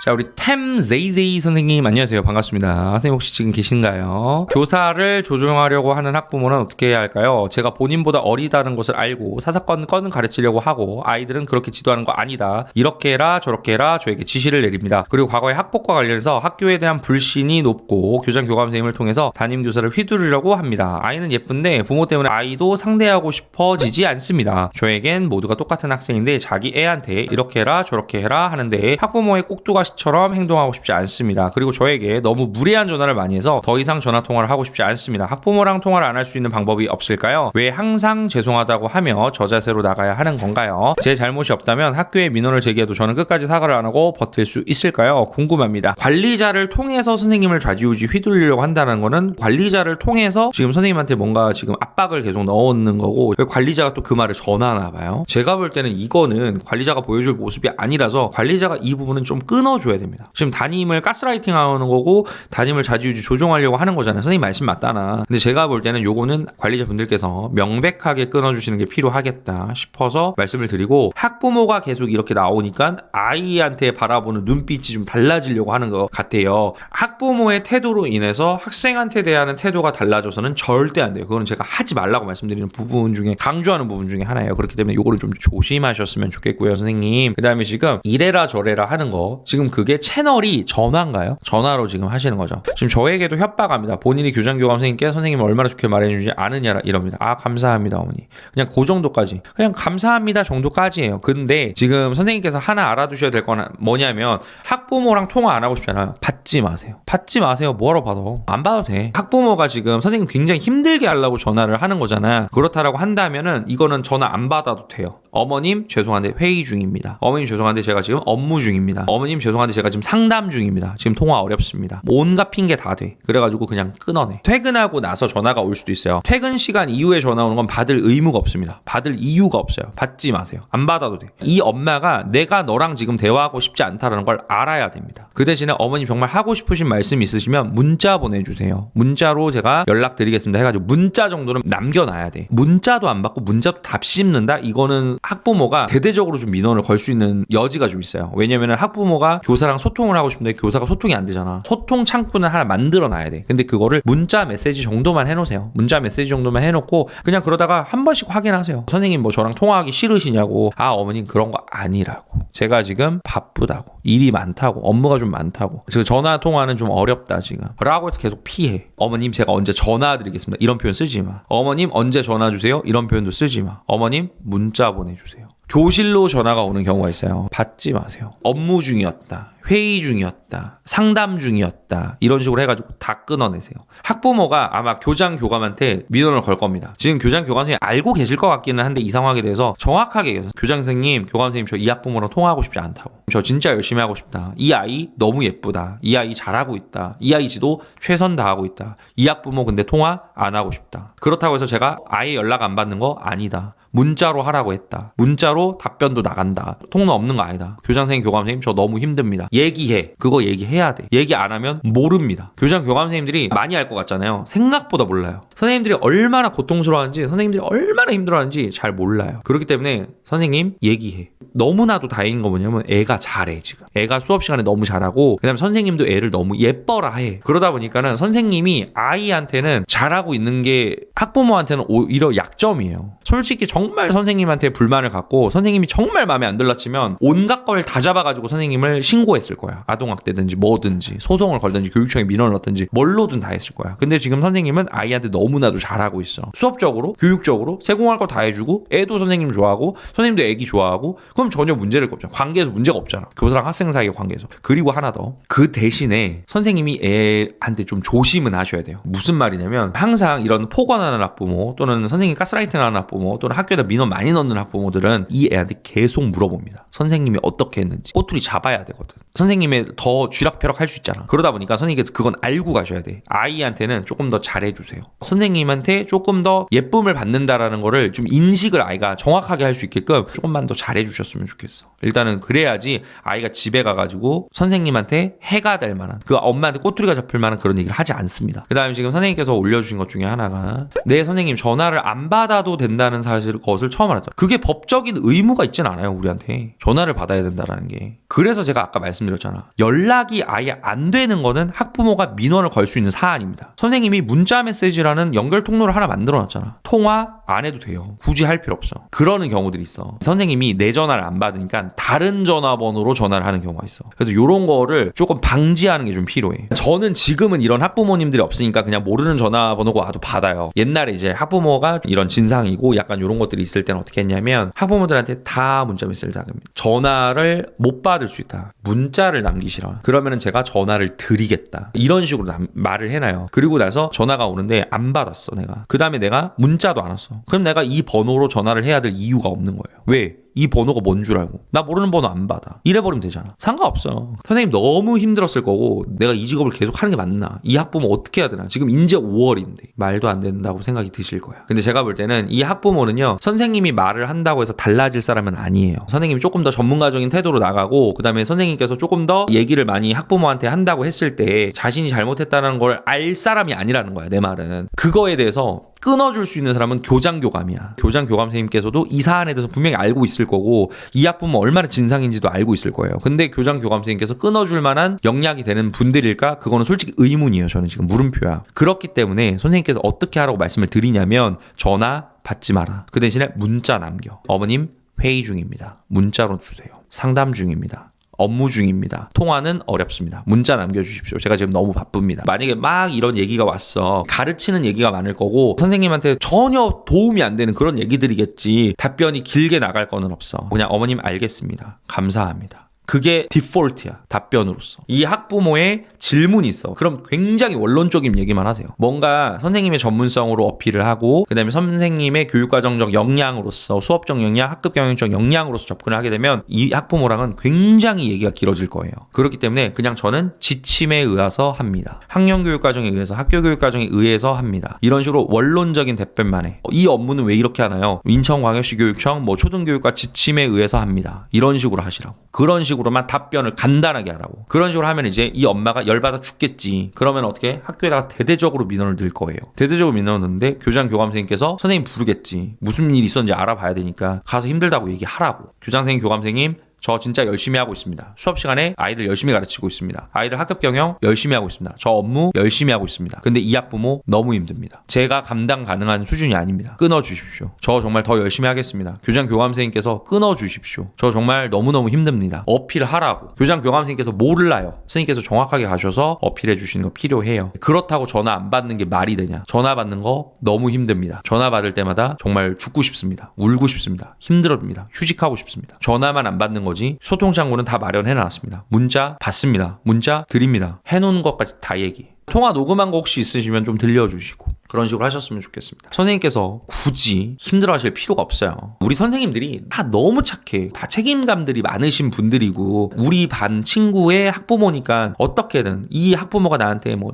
자, 우리 템제이제이 선생님 안녕하세요. 반갑습니다. 선생님 혹시 지금 계신가요? 교사를 조종하려고 하는 학부모는 어떻게 해야 할까요? 제가 본인보다 어리다는 것을 알고 사사건건 가르치려고 하고 아이들은 그렇게 지도하는 거 아니다. 이렇게 해라 저렇게 해라 저에게 지시를 내립니다. 그리고 과거의 학폭과 관련해서 학교에 대한 불신이 높고 교장 교감 선생님을 통해서 담임 교사를 휘두르려고 합니다. 아이는 예쁜데 부모 때문에 아이도 상대하고 싶어지지 않습니다. 저에겐 모두가 똑같은 학생인데 자기 애한테 이렇게 해라 저렇게 해라 하는데 학부모의 꼭두가시처럼 행동하고 싶지 않습니다. 그리고 저에게 너무 무례한 전화를 많이 해서 더 이상 전화 통화를 하고 싶지 않습니다. 학부모랑 통화를 안 할 수 있는 방법이 없을까요? 왜 항상 죄송하다고 하며 저 자세로 나가야 하는 건가요? 제 잘못이 없다면 학교에 민원을 제기해도 저는 끝까지 사과를 안 하고 버틸 수 있을까요? 궁금합니다. 관리자를 통해서 선생님을 좌지우지 휘둘리려고 한다는 거는 관리자를 통해서 지금 선생님한테 뭔가 지금 압박을 계속 넣는 거고 관리자가 또 그 말을 전하나 봐요. 제가 볼 때는 이거는 관리자가 보여줄 모습이 아니라서 관리자가 이 부분은 좀 끊어줘야 됩니다. 지금 담임을 가스라이팅 하는 거고 담임을 좌지우지 조종하려고 하는 거잖아요. 선생님 말씀 맞다나. 근데 제가 볼 때는 요거는 관리자분들께서 명백하게 끊어주시는 게 필요하겠다 싶어서 말씀을 드리고, 학부모가 계속 이렇게 나오니까 아이한테 바라보는 눈빛이 좀 달라지려고 하는 것 같아요. 학부모의 태도로 인해서 학생한테 대하는 태도가 달라져서는 절대 안 돼요. 그거는 제가 하지 말라고 말씀드리는 부분 중에 강조하는 부분 중에 하나예요. 그렇기 때문에 요거를 좀 조심하셨으면 좋겠고요, 선생님. 그 다음에 지금 이래라 저래라 하는 거, 지금 그게 채널이 전화인가요? 전화로 지금 하시는 거죠. 지금 저에게도 협박합니다. 본인이 교장교감 선생님께 선생님을 얼마나 좋게 말해주지 않으냐 이럽니다. 아, 감사합니다 어머니. 그냥 그 정도까지, 그냥 감사합니다 정도까지예요. 근데 지금 선생님께서 하나 알아두셔야 될 건 뭐냐면, 학부모랑 통화 안 하고 싶잖아요. 받지 마세요. 받지 마세요. 뭐하러 받아? 안 받아도 돼. 학부모가 지금 선생님 굉장히 힘들게 하려고 전화를 하는 거잖아. 그렇다라고 한다면은 이거는 전화 안 받아도 돼요. 어머님 죄송한데 회의 중입니다. 어머님 죄송한데 제가 지금 업무 중입니다. 어머님 죄송한데 제가 지금 상담 중입니다. 지금 통화 어렵습니다. 온갖 핑계 다 돼. 그래가지고 그냥 끊어내. 퇴근하고 나서 전화가 올 수도 있어요. 퇴근 시간 이후에 전화 오는 건 받을 의무가 없습니다. 받을 이유가 없어요. 받지 마세요. 안 받아도 돼. 이 엄마가 내가 너랑 지금 대화하고 싶지 않다는 걸 알아야 됩니다. 그 대신에 어머님 정말 하고 싶으신 말씀 있으시면 문자 보내주세요. 문자로 제가 연락드리겠습니다 해가지고 문자 정도는 남겨놔야 돼. 문자도 안 받고 문자도 답 씹는다? 이거는 학부모가 대대적으로 좀 민원을 걸 수 있는 여지가 좀 있어요. 왜냐면은 학부모가 교사랑 소통을 하고 싶은데 교사가 소통이 안 되잖아. 소통 창구는 하나 만들어 놔야 돼. 근데 그거를 문자 메시지 정도만 해놓으세요. 문자 메시지 정도만 해놓고 그냥 그러다가 한 번씩 확인하세요. 선생님 뭐 저랑 통화하기 싫으시냐고. 아, 어머님 그런 거 아니라고. 제가 지금 바쁘다고. 일이 많다고. 업무가 좀 많다고. 지금 전화 통화는 좀 어렵다 지금. 라고 해서 계속 피해. 어머님 제가 언제 전화 드리겠습니다. 이런 표현 쓰지 마. 어머님 언제 전화 주세요. 이런 표현도 쓰지 마. 어머님 문자 보내주세요. 교실로 전화가 오는 경우가 있어요. 받지 마세요. 업무 중이었다. 회의 중이었다. 상담 중이었다. 이런 식으로 해가지고 다 끊어내세요. 학부모가 아마 교장 교감한테 민원을 걸 겁니다. 지금 교장 교감 선생님 알고 계실 것 같기는 한데 이 상황에 대해서 정확하게 얘기해서, 교장 선생님, 교감 선생님 저 이 학부모랑 통화하고 싶지 않다고. 저 진짜 열심히 하고 싶다. 이 아이 너무 예쁘다. 이 아이 잘하고 있다. 이 아이 지도 최선 다하고 있다. 이 학부모 근데 통화 안 하고 싶다. 그렇다고 해서 제가 아예 연락 안 받는 거 아니다. 문자로 하라고 했다. 문자로 답변도 나간다. 통로 없는 거 아니다. 교장 선생님, 교감 선생님 저 너무 힘듭니다. 얘기해. 그거 얘기해야 돼. 얘기 안 하면 모릅니다. 교장, 교감 선생님들이 많이 알 것 같잖아요. 생각보다 몰라요. 선생님들이 얼마나 고통스러워하는지, 선생님들이 얼마나 힘들어하는지 잘 몰라요. 그렇기 때문에 선생님 얘기해. 너무나도 다행인 거 뭐냐면 애가 잘해 지금. 애가 수업 시간에 너무 잘하고 그다음에 선생님도 애를 너무 예뻐라 해. 그러다 보니까는 선생님이 아이한테는 잘하고 있는 게 학부모한테는 오히려 약점이에요. 솔직히 정말 선생님한테 불만을 갖고 선생님이 정말 마음에 안 들었지만 온갖 걸 다 잡아가지고 선생님을 신고했을 거야. 아동학대든지 뭐든지 소송을 걸든지 교육청에 민원을 넣든지 뭘로든 다 했을 거야. 근데 지금 선생님은 아이한테 너무나도 잘하고 있어. 수업적으로, 교육적으로 세공할 거 다 해주고 애도 선생님 좋아하고 선생님도 애기 좋아하고, 그럼 전혀 문제를 없잖아. 관계에서 문제가 없잖아. 교사랑 학생 사이의 관계에서. 그리고 하나 더, 그 대신에 선생님이 애한테 좀 조심은 하셔야 돼요. 무슨 말이냐면, 항상 이런 폭언하는 학부모 또는 선생님 가스라이팅하는 학부모 또는 학교에다 민원 많이 넣는 학부모들은 이 애한테 계속 물어봅니다. 선생님이 어떻게 했는지. 꼬투리 잡아야 되거든. 선생님의 더 쥐락펴락 할 수 있잖아. 그러다 보니까 선생님께서 그건 알고 가셔야 돼. 아이한테는 조금 더 잘해주세요. 선생님한테 조금 더 예쁨을 받는다라는 거를 좀 인식을 아이가 정확하게 할 수 있게끔 조금만 더 잘해주셨으면 좋겠어. 일단은 그래야지 아이가 집에 가가지고 선생님한테 해가 될 만한, 그 엄마한테 꼬투리가 잡힐 만한 그런 얘기를 하지 않습니다. 그 다음에 지금 선생님께서 올려주신 것 중에 하나가, 네 선생님 전화를 안 받아도 된다는 사실 것을 처음 알았죠. 그게 법적인 의무가 있진 않아요. 우리한테 전화를 받아야 된다라는 게. 그래서 제가 아까 말씀드렸잖아. 연락이 아예 안 되는 거는 학부모가 민원을 걸 수 있는 사안입니다. 선생님이 문자 메시지라는 연결 통로를 하나 만들어놨잖아. 통화 안 해도 돼요. 굳이 할 필요 없어. 그러는 경우들이 있어. 선생님이 내 전화를 안 받으니까 다른 전화번호로 전화를 하는 경우가 있어. 그래서 이런 거를 조금 방지하는 게 좀 필요해. 저는 지금은 이런 학부모님들이 없으니까 그냥 모르는 전화번호가 와도 받아요. 옛날에 이제 학부모가 이런 진상이고 약간 이런 것들이 있을 때는 어떻게 했냐면 학부모들한테 다 문자 메시지를 남깁니다. 전화를 못 받을 수 있다. 문자를 남기시라. 그러면은 제가 전화를 드리겠다. 이런 식으로 말을 해놔요. 그리고 나서 전화가 오는데 안 받았어 내가. 그 다음에 내가 문자도 안 왔어. 그럼 내가 이 번호로 전화를 해야 될 이유가 없는 거예요. 왜? 이 번호가 뭔 줄 알고 나 모르는 번호 안 받아 이래버리면 되잖아. 상관없어. 선생님 너무 힘들었을 거고 내가 이 직업을 계속 하는 게 맞나, 이 학부모 어떻게 해야 되나, 지금 이제 5월인데 말도 안 된다고 생각이 드실 거야. 근데 제가 볼 때는 이 학부모는요, 선생님이 말을 한다고 해서 달라질 사람은 아니에요. 선생님이 조금 더 전문가적인 태도로 나가고 그 다음에 선생님께서 조금 더 얘기를 많이 학부모한테 한다고 했을 때 자신이 잘못했다는 걸 알 사람이 아니라는 거야. 내 말은 그거에 대해서 끊어줄 수 있는 사람은 교장교감이야. 교장교감 선생님께서도 이 사안에 대해서 분명히 알고 있을 거고 이 학부모 얼마나 진상인지도 알고 있을 거예요. 근데 교장교감 선생님께서 끊어줄 만한 역량이 되는 분들일까? 그거는 솔직히 의문이에요. 저는 지금 물음표야. 그렇기 때문에 선생님께서 어떻게 하라고 말씀을 드리냐면 전화 받지 마라. 그 대신에 문자 남겨. 어머님 회의 중입니다. 문자로 주세요. 상담 중입니다. 업무 중입니다. 통화는 어렵습니다. 문자 남겨주십시오. 제가 지금 너무 바쁩니다. 만약에 막 이런 얘기가 왔어. 가르치는 얘기가 많을 거고 선생님한테 전혀 도움이 안 되는 그런 얘기들이겠지. 답변이 길게 나갈 거는 없어. 그냥 어머님 알겠습니다. 감사합니다. 그게 디폴트야. 답변으로서. 이 학부모의 질문이 있어. 그럼 굉장히 원론적인 얘기만 하세요. 뭔가 선생님의 전문성으로 어필을 하고 그 다음에 선생님의 교육과정적 역량으로서 수업적 역량, 학급 경영적 역량으로서 접근을 하게 되면 이 학부모랑은 굉장히 얘기가 길어질 거예요. 그렇기 때문에 그냥 저는 지침에 의해서 합니다. 학년교육과정에 의해서, 학교교육과정에 의해서 합니다. 이런 식으로 원론적인 답변만 해. 이 업무는 왜 이렇게 하나요? 인천광역시교육청 초등교육과 지침에 의해서 합니다. 이런 식으로 하시라고. 그런 식으로만 답변을 간단하게 하라고. 그런 식으로 하면 이제 이 엄마가 열받아 죽겠지. 그러면 어떻게? 학교에다가 대대적으로 민원을 넣을 거예요. 대대적으로 민원을 넣는데 교장 교감 선생님께서 선생님 부르겠지. 무슨 일이 있었는지 알아봐야 되니까 가서 힘들다고 얘기하라고. 교장 선생님, 교감 선생님 저 진짜 열심히 하고 있습니다. 수업 시간에 아이들 열심히 가르치고 있습니다. 아이들 학급 경영 열심히 하고 있습니다. 저 업무 열심히 하고 있습니다. 근데 이 학부모 너무 힘듭니다. 제가 감당 가능한 수준이 아닙니다. 끊어주십시오. 저 정말 더 열심히 하겠습니다. 교장 교감 선생님께서 끊어주십시오. 저 정말 너무너무 힘듭니다. 어필하라고. 교장 교감 선생님께서 몰라요. 선생님께서 정확하게 가셔서 어필해 주시는 거 필요해요. 그렇다고 전화 안 받는 게 말이 되냐. 전화 받는 거 너무 힘듭니다. 전화 받을 때마다 정말 죽고 싶습니다. 울고 싶습니다. 힘들어집니다. 휴직하고 싶습니다. 전화만 안 받는 거지 소통 창구는 다 마련해 놨습니다. 문자 받습니다. 문자 드립니다. 해놓은 것까지 다 얘기. 통화 녹음한 거 혹시 있으시면 좀 들려주시고 그런 식으로 하셨으면 좋겠습니다. 선생님께서 굳이 힘들어하실 필요가 없어요. 우리 선생님들이 다 너무 착해. 다 책임감들이 많으신 분들이고 우리 반 친구의 학부모니까 어떻게든 이 학부모가 나한테 뭐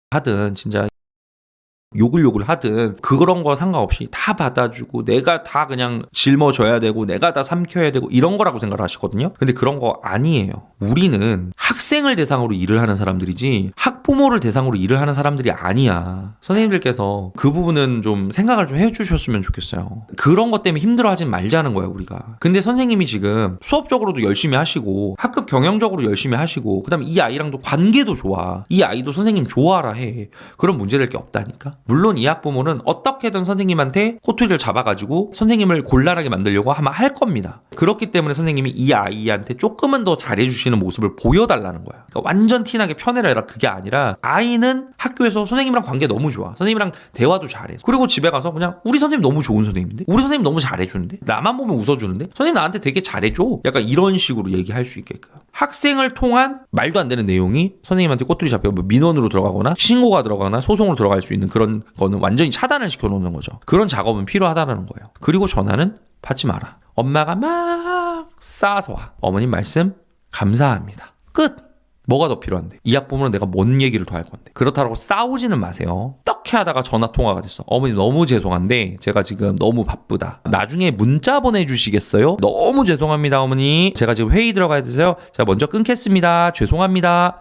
하든 진짜 욕을 하든 그런 거 상관없이 다 받아주고 내가 다 그냥 짊어져야 되고 내가 다 삼켜야 되고 이런 거라고 생각을 하시거든요. 근데 그런 거 아니에요. 우리는 학생을 대상으로 일을 하는 사람들이지 학부모를 대상으로 일을 하는 사람들이 아니야. 선생님들께서 그 부분은 좀 생각을 좀 해주셨으면 좋겠어요. 그런 것 때문에 힘들어하진 말자는 거야 우리가. 근데 선생님이 지금 수업적으로도 열심히 하시고 학급 경영적으로 열심히 하시고 그 다음에 이 아이랑도 관계도 좋아. 이 아이도 선생님 좋아라 해. 그런 문제될 게 없다니까. 물론 이 학부모는 어떻게든 선생님한테 꼬투리를 잡아가지고 선생님을 곤란하게 만들려고 아마 할 겁니다. 그렇기 때문에 선생님이 이 아이한테 조금은 더 잘해주시는 모습을 보여달라는 거야. 그러니까 완전 티나게 편애라 그게 아니라 아이는 학교에서 선생님이랑 관계 너무 좋아. 선생님이랑 대화도 잘해. 그리고 집에 가서 그냥 우리 선생님 너무 좋은 선생님인데? 우리 선생님 너무 잘해주는데? 나만 보면 웃어주는데? 선생님 나한테 되게 잘해줘. 약간 이런 식으로 얘기할 수 있게끔. 학생을 통한 말도 안 되는 내용이 선생님한테 꼬투리 잡혀 민원으로 들어가거나 신고가 들어가거나 소송으로 들어갈 수 있는 그런 거는 완전히 차단을 시켜놓는 거죠. 그런 작업은 필요하다는 거예요. 그리고 전화는 받지 마라. 엄마가 막 쌓아서 와. 어머님 말씀 감사합니다. 끝. 뭐가 더 필요한데? 이 학부모는 내가 뭔 얘기를 더 할 건데? 그렇다고 싸우지는 마세요. 떡해 하다가 전화 통화가 됐어. 어머니 너무 죄송한데 제가 지금 너무 바쁘다. 나중에 문자 보내주시겠어요? 너무 죄송합니다 어머니. 제가 지금 회의 들어가야 돼서요. 제가 먼저 끊겠습니다. 죄송합니다.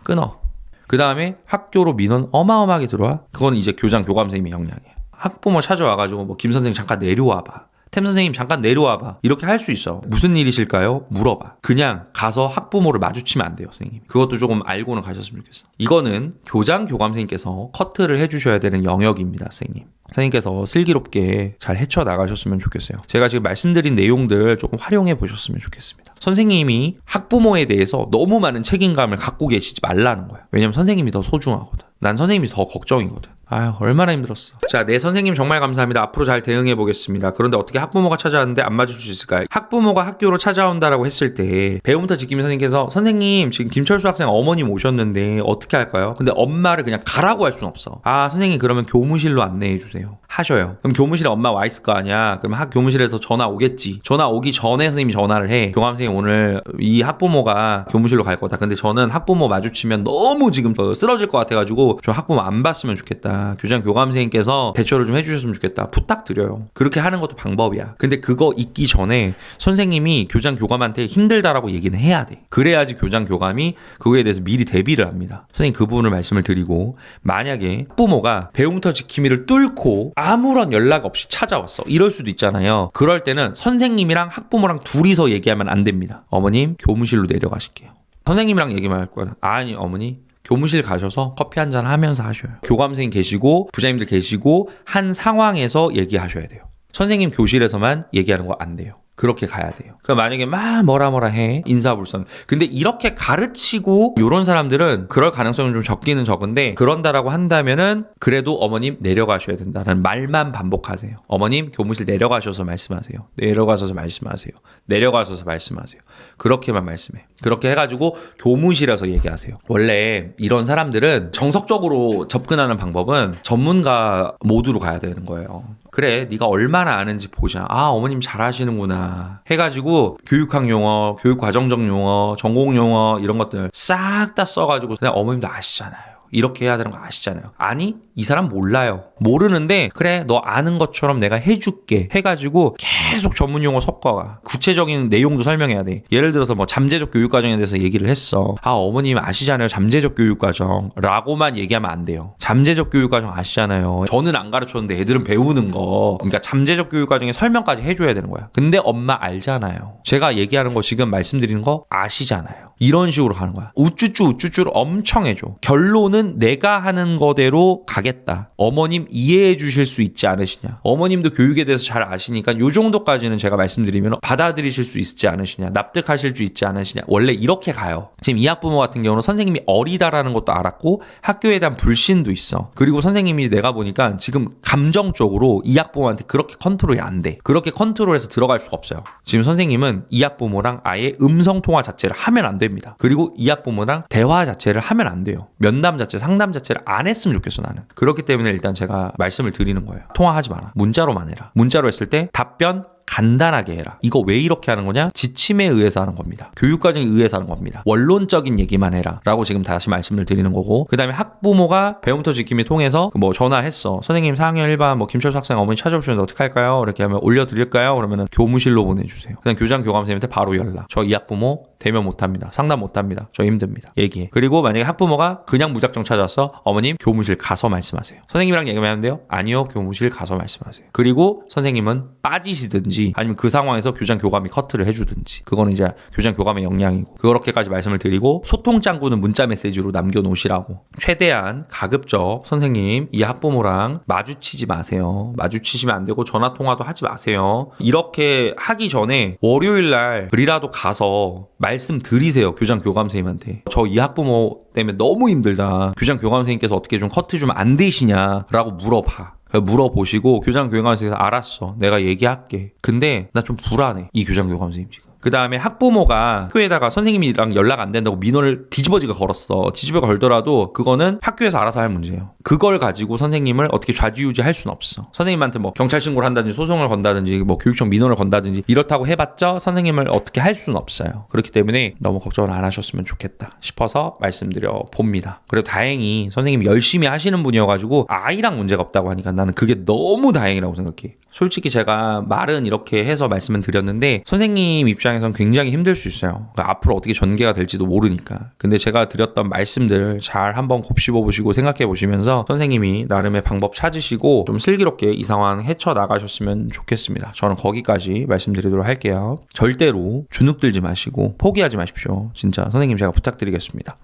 끊어. 그 다음에 학교로 민원 어마어마하게 들어와. 그건 이제 교장 교감 선생님의 역량이에요. 학부모 찾아와가지고 뭐 김 선생님 잠깐 내려와봐. 템 선생님 잠깐 내려와봐. 이렇게 할 수 있어. 무슨 일이실까요? 물어봐. 그냥 가서 학부모를 마주치면 안 돼요, 선생님. 그것도 조금 알고는 가셨으면 좋겠어. 이거는 교장 교감선생님께서 커트를 해주셔야 되는 영역입니다, 선생님. 선생님께서 슬기롭게 잘 헤쳐나가셨으면 좋겠어요. 제가 지금 말씀드린 내용들 조금 활용해 보셨으면 좋겠습니다. 선생님이 학부모에 대해서 너무 많은 책임감을 갖고 계시지 말라는 거야. 왜냐면 선생님이 더 소중하거든. 난 선생님이 더 걱정이거든. 아유, 얼마나 힘들었어. 자, 네, 선생님 정말 감사합니다. 앞으로 잘 대응해 보겠습니다. 그런데 어떻게 학부모가 찾아왔는데 안 맞을 수 있을까요? 학부모가 학교로 찾아온다라고 했을 때 배움부터 지킴이 선생님께서 선생님 지금 김철수 학생 어머님 오셨는데 어떻게 할까요? 근데 엄마를 그냥 가라고 할 수는 없어. 아, 선생님 그러면 교무실로 안내해 주세요. 하셔요. 그럼 교무실에 엄마 와 있을 거 아니야. 그럼 교무실에서 전화 오겠지. 전화 오기 전에 선생님이 전화를 해. 교감 선생님 오늘 이 학부모가 교무실로 갈 거다. 근데 저는 학부모 마주치면 너무 지금 쓰러질 것 같아가지고 좀 학부모 안 봤으면 좋겠다. 교장 교감 선생님께서 대처를 좀 해주셨으면 좋겠다. 부탁드려요. 그렇게 하는 것도 방법이야. 근데 그거 있기 전에 선생님이 교장 교감한테 힘들다라고 얘기는 해야 돼. 그래야지 교장 교감이 그거에 대해서 미리 대비를 합니다. 선생님 그 부분을 말씀을 드리고, 만약에 학부모가 배움부터 지킴이를 뚫고 아무런 연락 없이 찾아왔어. 이럴 수도 있잖아요. 그럴 때는 선생님이랑 학부모랑 둘이서 얘기하면 안 됩니다. 어머님 교무실로 내려가실게요. 선생님이랑 얘기만 할 거야. 아니 어머니 교무실 가셔서 커피 한잔 하면서 하셔요. 교감선생님 계시고 부장님들 계시고 한 상황에서 얘기하셔야 돼요. 선생님 교실에서만 얘기하는 거 안 돼요. 그렇게 가야 돼요. 그럼 만약에 막 뭐라 해 인사불성. 근데 이렇게 가르치고 이런 사람들은 그럴 가능성은 좀 적기는 적은데, 그런다라고 한다면은 그래도 어머님 내려가셔야 된다는 말만 반복하세요. 어머님 교무실 내려가셔서 말씀하세요. 내려가셔서 말씀하세요. 내려가셔서 말씀하세요. 그렇게만 말씀해. 그렇게 해가지고 교무실에서 얘기하세요. 원래 이런 사람들은 정석적으로 접근하는 방법은 전문가 모드로 가야 되는 거예요. 그래, 네가 얼마나 아는지 보자. 아, 어머님 잘하시는구나 해가지고 교육학 용어, 교육과정적 용어, 전공 용어 이런 것들 싹 다 써가지고 그냥 어머님도 아시잖아요. 이렇게 해야 되는 거 아시잖아요. 아니, 이 사람 몰라요. 모르는데 그래 너 아는 것처럼 내가 해줄게 해가지고 계속 전문 용어 섞어가. 구체적인 내용도 설명해야 돼. 예를 들어서 뭐 잠재적 교육과정에 대해서 얘기를 했어. 아, 어머님 아시잖아요. 잠재적 교육과정 라고만 얘기하면 안 돼요. 잠재적 교육과정 아시잖아요. 저는 안 가르쳤는데 애들은 배우는 거. 그러니까 잠재적 교육과정에 설명까지 해줘야 되는 거야. 근데 엄마 알잖아요. 제가 얘기하는 거 지금 말씀드리는 거 아시잖아요. 이런 식으로 가는 거야. 우쭈쭈를 엄청 해줘. 결론은 내가 하는 거대로 가겠다. 어머님 이해해 주실 수 있지 않으시냐. 어머님도 교육에 대해서 잘 아시니까 요 정도까지는 제가 말씀드리면 받아들이실 수 있지 않으시냐. 납득하실 수 있지 않으시냐. 원래 이렇게 가요. 지금 이 학부모 같은 경우는 선생님이 어리다라는 것도 알았고 학교에 대한 불신도 있어. 그리고 선생님이 내가 보니까 지금 감정적으로 이 학부모한테 그렇게 컨트롤이 안 돼. 그렇게 컨트롤해서 들어갈 수가 없어요. 지금 선생님은 이 학부모랑 아예 음성통화 자체를 하면 안 됩니다. 그리고 이 학부모랑 대화 자체를 하면 안 돼요. 면담 자체, 상담 자체를 안 했으면 좋겠어 나는. 그렇기 때문에 일단 제가 말씀을 드리는 거예요. 통화하지 마라. 문자로만 해라. 문자로 했을 때 답변 간단하게 해라. 이거 왜 이렇게 하는 거냐? 지침에 의해서 하는 겁니다. 교육과정에 의해서 하는 겁니다. 원론적인 얘기만 해라 라고 지금 다시 말씀을 드리는 거고, 그 다음에 학부모가 배움부터 지킴이 통해서 뭐 전화했어. 선생님 4학년 1반 뭐 김철수 학생 어머니 찾아오시는데 어떻게 할까요? 이렇게 하면 올려드릴까요? 그러면은 교무실로 보내주세요. 그냥 교장 교감 선생님한테 바로 연락. 저 이 학부모 대면 못합니다. 상담 못합니다. 저 힘듭니다. 얘기해. 그리고 만약에 학부모가 그냥 무작정 찾아왔어. 어머님 교무실 가서 말씀하세요. 선생님이랑 얘기하면 안 돼요? 아니요, 교무실 가서 말씀하세요. 그리고 선생님은 빠지시든지 아니면 그 상황에서 교장 교감이 커트를 해주든지, 그거는 이제 교장 교감의 역량이고, 그렇게까지 말씀을 드리고, 소통 창구는 문자 메시지로 남겨놓으시라고. 최대한 가급적 선생님 이 학부모랑 마주치지 마세요. 마주치시면 안 되고 전화 통화도 하지 마세요. 이렇게 하기 전에 월요일 날이라도 가서 말씀드리세요. 교장 교감 선생님한테. 저 이 학부모 때문에 너무 힘들다. 교장 교감 선생님께서 어떻게 좀 커트 좀 안 되시냐라고 물어봐. 물어보시고 교장 교감 선생님께서 알았어. 내가 얘기할게. 근데 나 좀 불안해. 이 교장 교감 선생님 지금. 그 다음에 학부모가 학교에다가 선생님이랑 연락 안 된다고 민원을 뒤집어지게 걸었어. 뒤집어 걸더라도 그거는 학교에서 알아서 할 문제예요. 그걸 가지고 선생님을 어떻게 좌지우지할 수는 없어. 선생님한테 뭐 경찰 신고를 한다든지 소송을 건다든지 뭐 교육청 민원을 건다든지 이렇다고 해봤자 선생님을 어떻게 할 수는 없어요. 그렇기 때문에 너무 걱정을 안 하셨으면 좋겠다 싶어서 말씀드려 봅니다. 그리고 다행히 선생님이 열심히 하시는 분이어가지고 아이랑 문제가 없다고 하니까 나는 그게 너무 다행이라고 생각해. 솔직히 제가 말은 이렇게 해서 말씀을 드렸는데 선생님 입장에선 굉장히 힘들 수 있어요. 그러니까 앞으로 어떻게 전개가 될지도 모르니까. 근데 제가 드렸던 말씀들 잘 한번 곱씹어 보시고 생각해 보시면서 선생님이 나름의 방법 찾으시고 좀 슬기롭게 이 상황 헤쳐나가셨으면 좋겠습니다. 저는 거기까지 말씀드리도록 할게요. 절대로 주눅들지 마시고 포기하지 마십시오. 진짜 선생님 제가 부탁드리겠습니다.